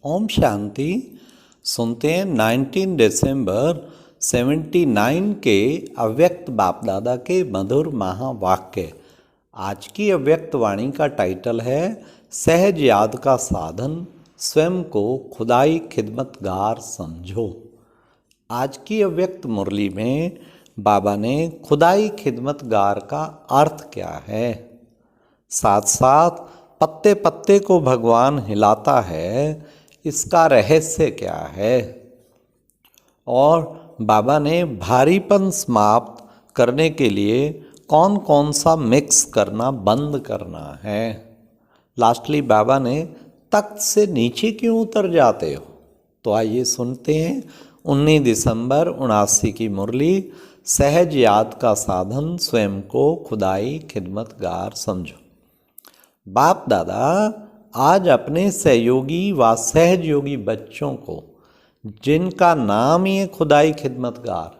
ओम शांति। सुनते हैं 19 दिसंबर 79 के अव्यक्त बाप दादा के मधुर महावाक्य। आज की अव्यक्त वाणी का टाइटल है सहज याद का साधन, स्वयं को खुदाई खिदमतगार समझो। आज की अव्यक्त मुरली में बाबा ने खुदाई खिदमतगार का अर्थ क्या है, साथ साथ पत्ते पत्ते को भगवान हिलाता है, इसका रहस्य क्या है, और बाबा ने भारीपन समाप्त करने के लिए कौन कौन सा मिक्स करना बंद करना है। लास्टली बाबा ने तख्त से नीचे क्यों उतर जाते हो। तो आइए सुनते हैं 19 दिसंबर 79 की मुरली, सहज याद का साधन, स्वयं को खुदाई खिदमतगार समझो। बाप दादा आज अपने सहयोगी व सहयोगी बच्चों को, जिनका नाम ही है खुदाई खिदमतगार,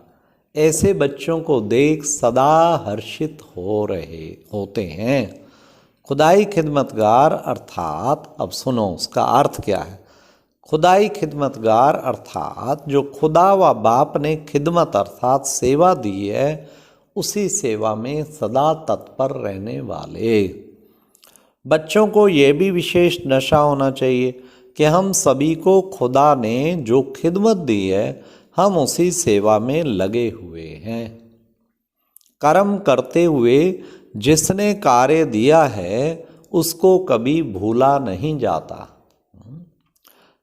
ऐसे बच्चों को देख सदा हर्षित होते हैं। खुदाई खिदमतगार अर्थात, अब सुनो उसका अर्थ क्या है। खुदाई खिदमतगार अर्थात जो खुदा व बाप ने खिदमत अर्थात सेवा दी है, उसी सेवा में सदा तत्पर रहने वाले बच्चों को यह भी विशेष नशा होना चाहिए कि हम सभी को खुदा ने जो खिदमत दी है, हम उसी सेवा में लगे हुए हैं। कर्म करते हुए जिसने कार्य दिया है उसको कभी भूला नहीं जाता।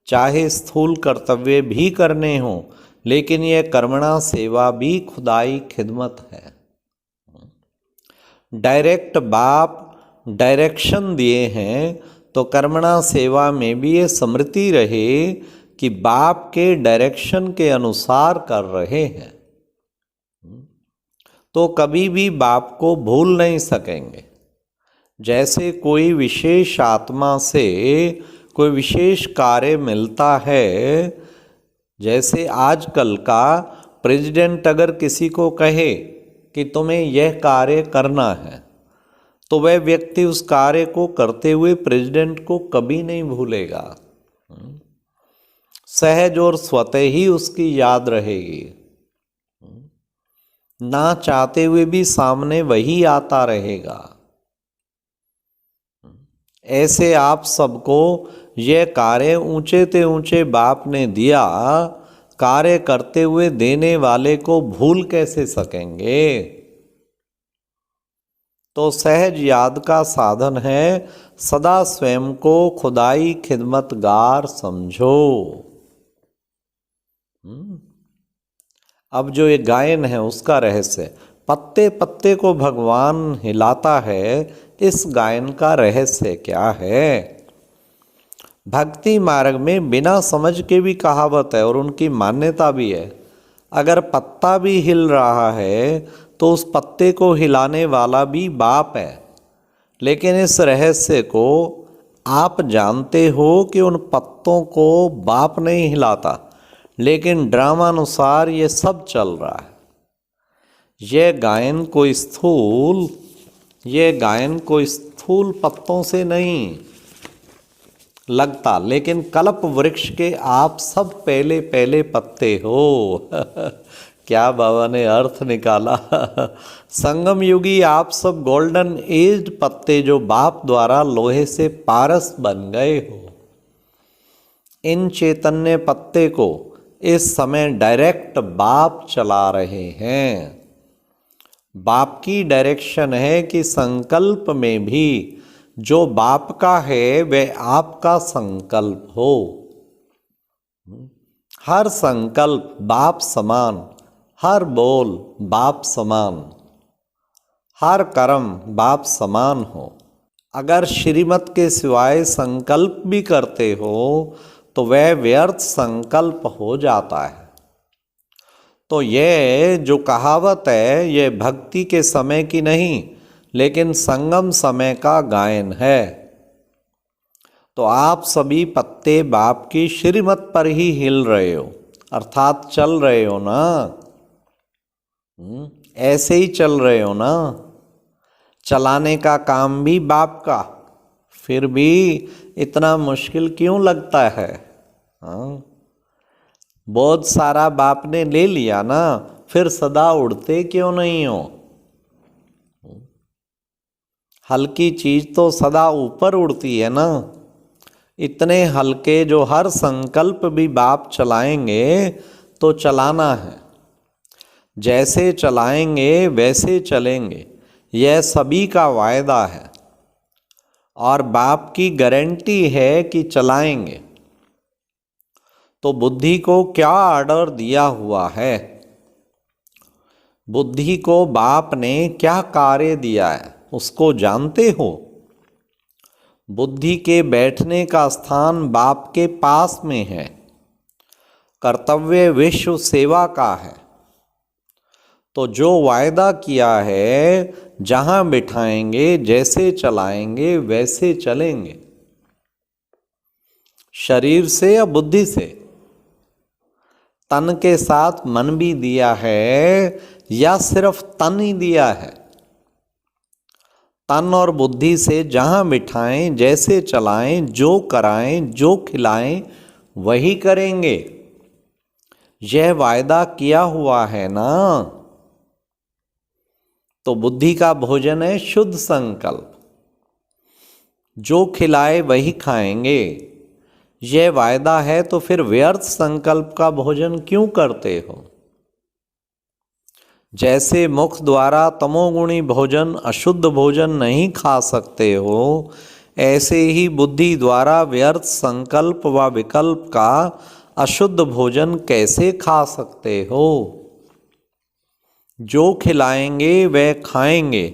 चाहे स्थूल कर्तव्य भी करने हो, लेकिन यह कर्मणा सेवा भी खुदाई खिदमत है। डायरेक्ट बाप डायरेक्शन दिए हैं, तो कर्मणा सेवा में भी ये स्मृति रहे कि बाप के डायरेक्शन के अनुसार कर रहे हैं, तो कभी भी बाप को भूल नहीं सकेंगे। जैसे कोई विशेष आत्मा से कोई विशेष कार्य मिलता है, जैसे आजकल का प्रेसिडेंट अगर किसी को कहे कि तुम्हें यह कार्य करना है, तो वह व्यक्ति उस कार्य को करते हुए प्रेसिडेंट को कभी नहीं भूलेगा। सहज और स्वतः ही उसकी याद रहेगी। ना चाहते हुए भी सामने वही आता रहेगा। ऐसे आप सबको यह कार्य ऊंचे ते ऊंचे बाप ने दिया, कार्य करते हुए देने वाले को भूल कैसे सकेंगे। तो सहज याद का साधन है सदा स्वयं को खुदाई खिदमतगार समझो। अब जो ये गायन है उसका रहस्य, पत्ते पत्ते को भगवान हिलाता है, इस गायन का रहस्य क्या है। भक्ति मार्ग में बिना समझ के भी कहावत है और उनकी मान्यता भी है, अगर पत्ता भी हिल रहा है तो उस पत्ते को हिलाने वाला भी बाप है। लेकिन इस रहस्य को आप जानते हो कि उन पत्तों को बाप नहीं हिलाता, लेकिन ड्रामानुसार ये सब चल रहा है। यह गायन कोई स्थूल पत्तों से नहीं लगता, लेकिन कल्प वृक्ष के आप सब पहले पहले पत्ते हो। क्या बाबा ने अर्थ निकाला। संगम युगी आप सब गोल्डन एज्ड पत्ते जो बाप द्वारा लोहे से पारस बन गए हो। इन चैतन्य पत्ते को इस समय डायरेक्ट बाप चला रहे हैं। बाप की डायरेक्शन है कि संकल्प में भी जो बाप का है वह आपका संकल्प हो। हर संकल्प बाप समान, हर बोल बाप समान, हर कर्म बाप समान हो। अगर श्रीमत के सिवाय संकल्प भी करते हो तो वह व्यर्थ संकल्प हो जाता है। तो यह जो कहावत है, यह भक्ति के समय की नहीं, लेकिन संगम समय का गायन है। तो आप सभी पत्ते बाप की श्रीमत पर ही हिल रहे हो, अर्थात चल रहे हो ना। ऐसे ही चल रहे हो ना। चलाने का काम भी बाप का, फिर भी इतना मुश्किल क्यों लगता है। हाँ, बहुत सारा बाप ने ले लिया ना, फिर सदा उड़ते क्यों नहीं हो? हल्की चीज तो सदा ऊपर उड़ती है ना। इतने हल्के जो हर संकल्प भी बाप चलाएंगे तो चलाना है, जैसे चलाएंगे वैसे चलेंगे, यह सभी का वायदा है और बाप की गारंटी है कि चलाएंगे। तो बुद्धि को क्या ऑर्डर दिया हुआ है? बुद्धि को बाप ने क्या कार्य दिया है उसको जानते हो? बुद्धि के बैठने का स्थान बाप के पास में है। कर्तव्य विश्व सेवा का है। तो जो वायदा किया है, जहां बिठाएंगे, जैसे चलाएंगे वैसे चलेंगे। शरीर से या बुद्धि से? तन के साथ मन भी दिया है या सिर्फ तन ही दिया है? तन और बुद्धि से जहां बिठाएं, जैसे चलाएं, जो कराएं, जो खिलाएं वही करेंगे। यह वायदा किया हुआ है ना। तो बुद्धि का भोजन है शुद्ध संकल्प, जो खिलाए वही खाएंगे। यह वायदा है तो फिर व्यर्थ संकल्प का भोजन क्यों करते हो? जैसे मुख द्वारा तमोगुणी भोजन, अशुद्ध भोजन नहीं खा सकते हो, ऐसे ही बुद्धि द्वारा व्यर्थ संकल्प व विकल्प का अशुद्ध भोजन कैसे खा सकते हो? जो खिलाएंगे वह खाएंगे,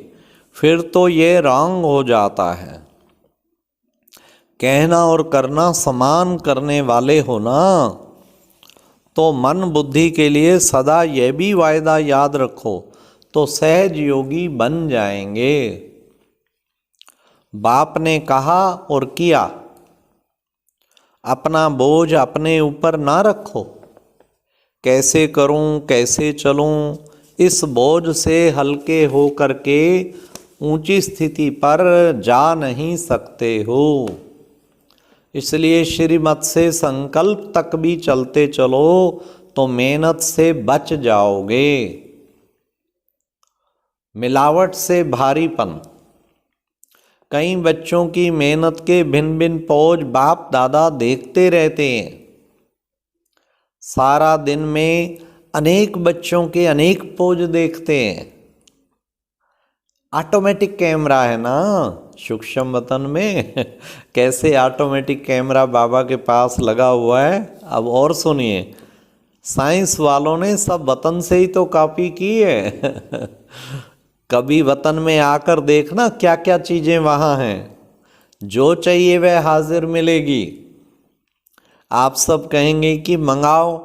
फिर तो ये रॉन्ग हो जाता है। कहना और करना समान करने वाले हो ना, तो मन बुद्धि के लिए सदा यह भी वायदा याद रखो तो सहज योगी बन जाएंगे। बाप ने कहा और किया, अपना बोझ अपने ऊपर ना रखो। कैसे करूं, कैसे चलूं, इस बोझ से हल्के हो करके ऊंची स्थिति पर जा नहीं सकते हो। इसलिए श्रीमत से संकल्प तक भी चलते चलो तो मेहनत से बच जाओगे। मिलावट से भारीपन। कई बच्चों की मेहनत के भिन्न भिन्न पोज बाप दादा देखते रहते हैं। सारा दिन में अनेक बच्चों के अनेक पोज देखते हैं। ऑटोमेटिक कैमरा है ना सूक्ष्म वतन में। कैसे ऑटोमेटिक कैमरा बाबा के पास लगा हुआ है। अब और सुनिए, साइंस वालों ने सब वतन से ही तो कॉपी की है। कभी वतन में आकर देखना क्या क्या चीजें वहां हैं। जो चाहिए वह हाजिर मिलेगी। आप सब कहेंगे कि मंगाओ।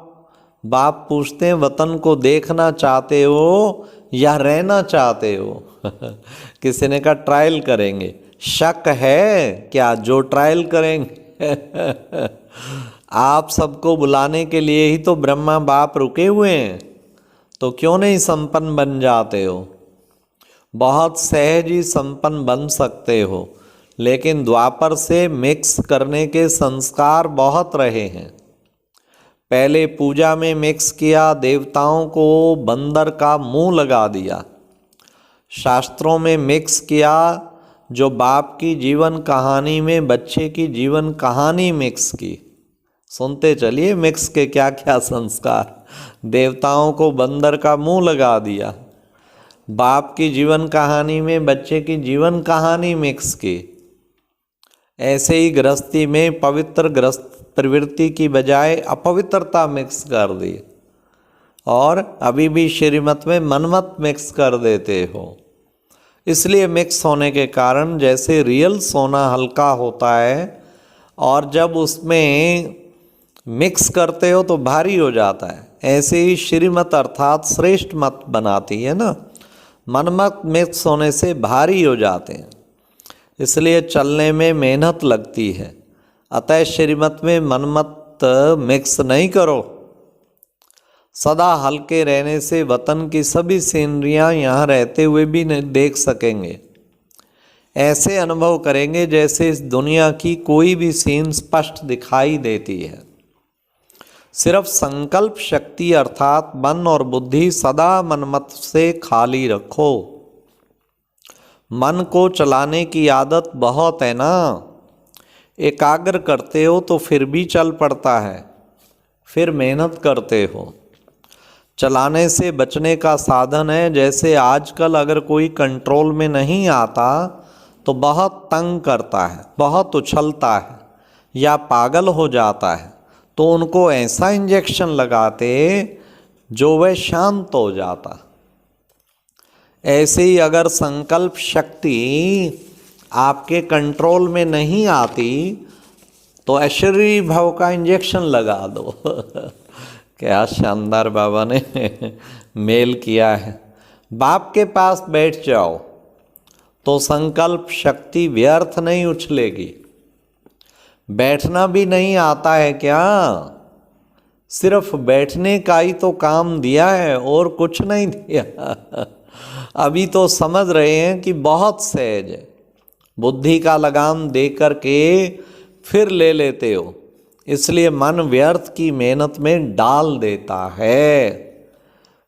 बाप पूछते हैं वतन को देखना चाहते हो या रहना चाहते हो? किसी ने कहा ट्रायल करेंगे। शक है क्या जो ट्रायल करेंगे? आप सबको बुलाने के लिए ही तो ब्रह्मा बाप रुके हुए हैं, तो क्यों नहीं संपन्न बन जाते हो? बहुत सहज ही संपन्न बन सकते हो, लेकिन द्वापर से मिक्स करने के संस्कार बहुत रहे हैं। पहले पूजा में मिक्स किया, देवताओं को बंदर का मुंह लगा दिया। शास्त्रों में मिक्स किया, जो बाप की जीवन कहानी में बच्चे की जीवन कहानी मिक्स की। सुनते चलिए मिक्स के क्या क्या संस्कार। देवताओं को बंदर का मुंह लगा दिया, बाप की जीवन कहानी में बच्चे की जीवन कहानी मिक्स की। ऐसे ही गृहस्थी में पवित्र गृहस्थ प्रवृत्ति की बजाय अपवित्रता मिक्स कर दी, और अभी भी श्रीमत में मनमत मिक्स कर देते हो। इसलिए मिक्स होने के कारण जैसे रियल सोना हल्का होता है और जब उसमें मिक्स करते हो तो भारी हो जाता है, ऐसे ही श्रीमत अर्थात श्रेष्ठ मत बनाती है ना। मनमत मिक्स होने से भारी हो जाते हैं, इसलिए चलने में मेहनत लगती है। अतः श्रीमत में मनमत मिक्स नहीं करो। सदा हल्के रहने से वतन की सभी सीनरियाँ यहाँ रहते हुए भी नहीं देख सकेंगे। ऐसे अनुभव करेंगे जैसे इस दुनिया की कोई भी सीन स्पष्ट दिखाई देती है। सिर्फ संकल्प शक्ति अर्थात मन और बुद्धि सदा मनमत से खाली रखो। मन को चलाने की आदत बहुत है ना, एकाग्र करते हो तो फिर भी चल पड़ता है, फिर मेहनत करते हो। चलाने से बचने का साधन है, जैसे आजकल अगर कोई कंट्रोल में नहीं आता तो बहुत तंग करता है, बहुत उछलता है या पागल हो जाता है, तो उनको ऐसा इंजेक्शन लगाते जो वह शांत हो जाता। ऐसे ही अगर संकल्प शक्ति आपके कंट्रोल में नहीं आती तो ऐश्वर्य भाव का इंजेक्शन लगा दो। क्या शानदार बाबा ने मेल किया है। बाप के पास बैठ जाओ तो संकल्प शक्ति व्यर्थ नहीं उछलेगी। बैठना भी नहीं आता है क्या? सिर्फ बैठने का ही तो काम दिया है और कुछ नहीं दिया। अभी तो समझ रहे हैं कि बहुत सहज है, बुद्धि का लगाम दे करके फिर ले लेते हो, इसलिए मन व्यर्थ की मेहनत में डाल देता है।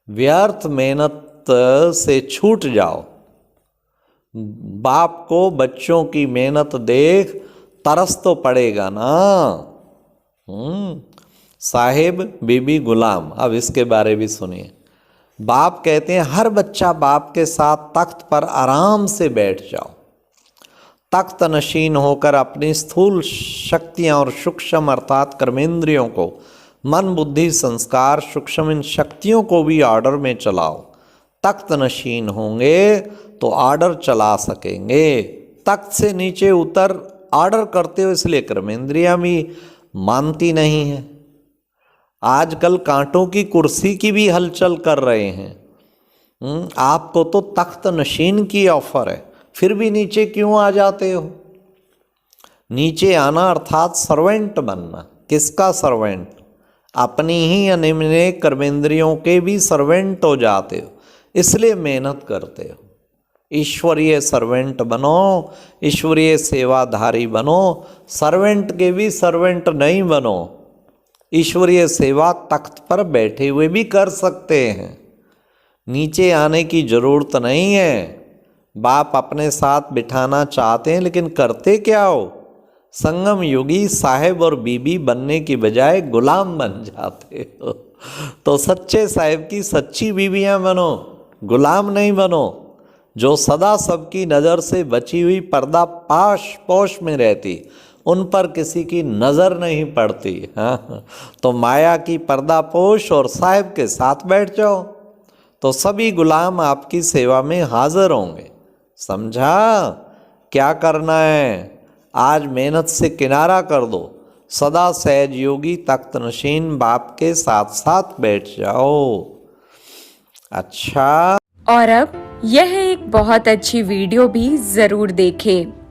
व्यर्थ मेहनत से छूट जाओ। बाप को बच्चों की मेहनत देख तरस तो पड़ेगा ना। साहिब बीबी गुलाम, अब इसके बारे भी सुनिए। बाप कहते हैं हर बच्चा बाप के साथ तख्त पर आराम से बैठ जाओ। तख्त नशीन होकर अपनी स्थूल शक्तियां और सूक्ष्म अर्थात कर्मेंद्रियों को, मन बुद्धि संस्कार सूक्ष्म इन शक्तियों को भी ऑर्डर में चलाओ। तख्त नशीन होंगे तो ऑर्डर चला सकेंगे। तख्त से नीचे उतर ऑर्डर करते हो, इसलिए कर्मेंद्रियां भी मानती नहीं है। आजकल कांटों की कुर्सी की भी हलचल कर रहे हैं। आपको तो तख्त नशीन की ऑफर है, फिर भी नीचे क्यों आ जाते हो? नीचे आना अर्थात सर्वेंट बनना। किसका सर्वेंट? अपनी ही अनिमेय कर्मेंद्रियों के भी सर्वेंट हो जाते हो, इसलिए मेहनत करते हो। ईश्वरीय सर्वेंट बनो, ईश्वरीय सेवाधारी बनो। सर्वेंट के भी सर्वेंट नहीं बनो। ईश्वरीय सेवा तख्त पर बैठे हुए भी कर सकते हैं, नीचे आने की जरूरत नहीं है। बाप अपने साथ बिठाना चाहते हैं, लेकिन करते क्या हो? संगम योगी साहेब और बीबी बनने की बजाय गुलाम बन जाते हो। तो सच्चे साहेब की सच्ची बीबियां बनो, गुलाम नहीं बनो, जो सदा सबकी नज़र से बची हुई पर्दा पाश पोश में रहती, उन पर किसी की नज़र नहीं पड़ती। हाँ, तो माया की पर्दा पोश और साहिब के साथ बैठ जाओ तो सभी गुलाम आपकी सेवा में हाजिर होंगे। समझा क्या करना है? आज मेहनत से किनारा कर दो, सदा सहज योगी तख्त नशीन बाप के साथ साथ बैठ जाओ। अच्छा, और अब यह एक बहुत अच्छी वीडियो भी जरूर देखें।